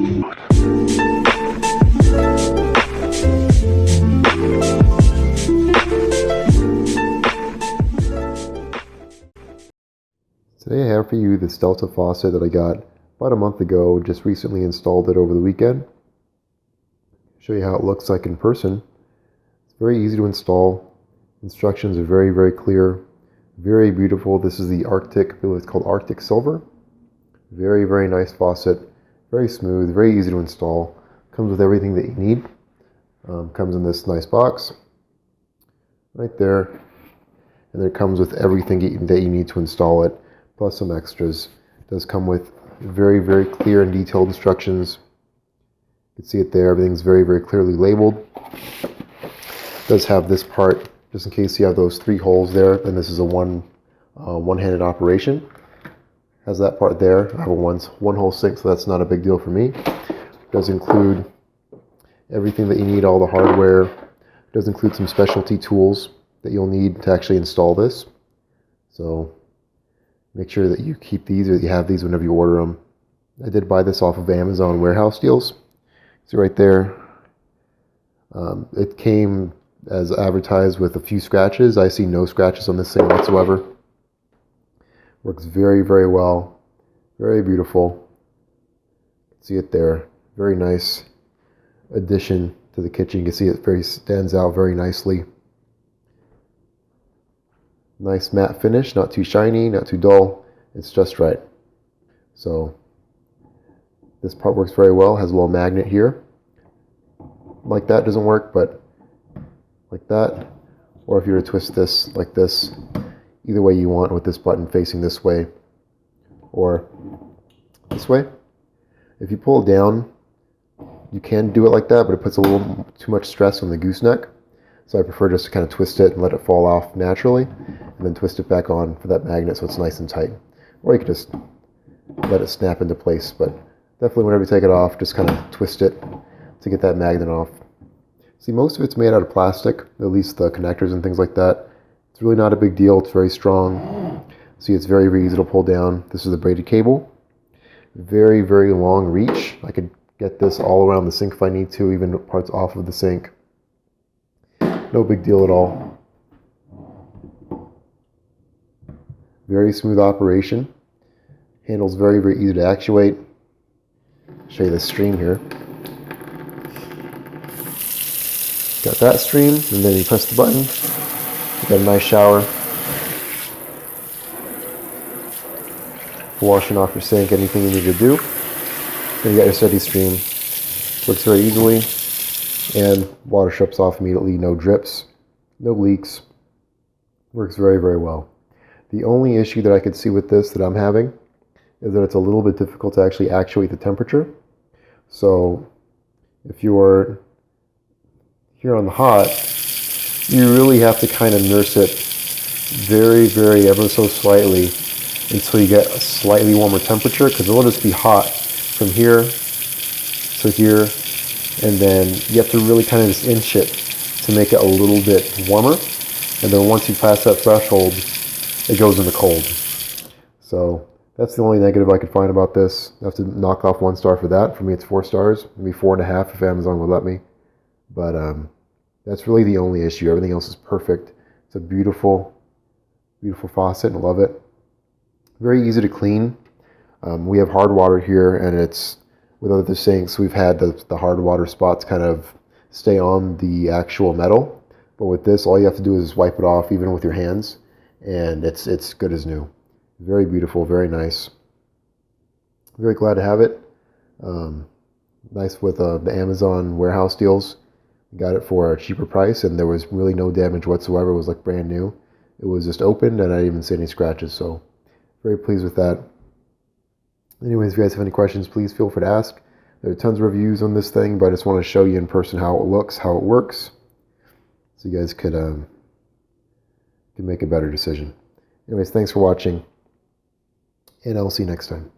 Today I have for you this Delta faucet that I got about a month ago, just recently installed it over the weekend. Show you how it looks like in person. It's very easy to install. Instructions are very, very clear. Very beautiful. This is the Arctic, I believe it's called Arctic Silver. Very, very nice faucet. Very smooth, very easy to install. Comes with everything that you need. Comes in this nice box right there. And then it comes with everything that you need to install it, plus some extras. It does come with very, very clear and detailed instructions. You can see it there. Everything's very, very clearly labeled. It does have this part, just in case you have those 3 holes there, and this is a one-handed operation. Has that part there. I have a one-hole sink, so that's not a big deal for me. It does include everything that you need, all the hardware. It does include some specialty tools that you'll need to actually install this. So make sure that you keep these, or that you have these whenever you order them. I did buy this off of Amazon warehouse deals. See right there. It came as advertised with a few scratches. I see no scratches on this thing whatsoever. Works very, very well. Very beautiful. See it there. Very nice addition to the kitchen. You can see it stands out very nicely. Nice matte finish, not too shiny, not too dull. It's just right. So this part works very well. Has a little magnet here. Like that doesn't work, but like that. Or if you were to twist this like this, either way you want, with this button facing this way or this way. If you pull it down, you can do it like that, but it puts a little too much stress on the gooseneck. So I prefer just to kind of twist it and let it fall off naturally, and then twist it back on for that magnet so it's nice and tight. Or you can just let it snap into place, but definitely whenever you take it off, just kind of twist it to get that magnet off. See, most of it's made out of plastic, at least the connectors and things like that. It's really not a big deal. It's very strong. See, it's very, very easy to pull down. This is the braided cable. Very, very long reach. I could get this all around the sink if I need to, even parts off of the sink. No big deal at all. Very smooth operation. Handle's very, very easy to actuate. Show you the stream here. Got that stream, and then you press the button. You got a nice shower. Washing off your sink, anything you need to do. Then you got your steady stream. Works very easily. And water shuts off immediately, no drips, no leaks. Works very, very well. The only issue that I could see with this that I'm having is that it's a little bit difficult to actually actuate the temperature. So if you're here on the hot, you really have to kind of nurse it very, very ever so slightly until you get a slightly warmer temperature, because it'll just be hot from here to here. And then you have to really kind of just inch it to make it a little bit warmer. And then once you pass that threshold, it goes into cold. So that's the only negative I could find about this. I have to knock off 1 star for that. For me, it's 4 stars. Maybe 4.5 if Amazon would let me. But that's really the only issue. Everything else is perfect. It's a beautiful, beautiful faucet, and I love it. Very easy to clean. We have hard water here, and it's with other sinks, we've had the hard water spots kind of stay on the actual metal. But with this, all you have to do is wipe it off, even with your hands, and it's good as new. Very beautiful, very nice. Very glad to have it. Nice with the Amazon warehouse deals. Got it for a cheaper price, and there was really no damage whatsoever. It was like brand new. It was just opened, and I didn't even see any scratches, so very pleased with that. Anyways, if you guys have any questions, please feel free to ask. There are tons of reviews on this thing, but I just want to show you in person how it looks, how it works, so you guys could make a better decision. Anyways, thanks for watching, and I'll see you next time.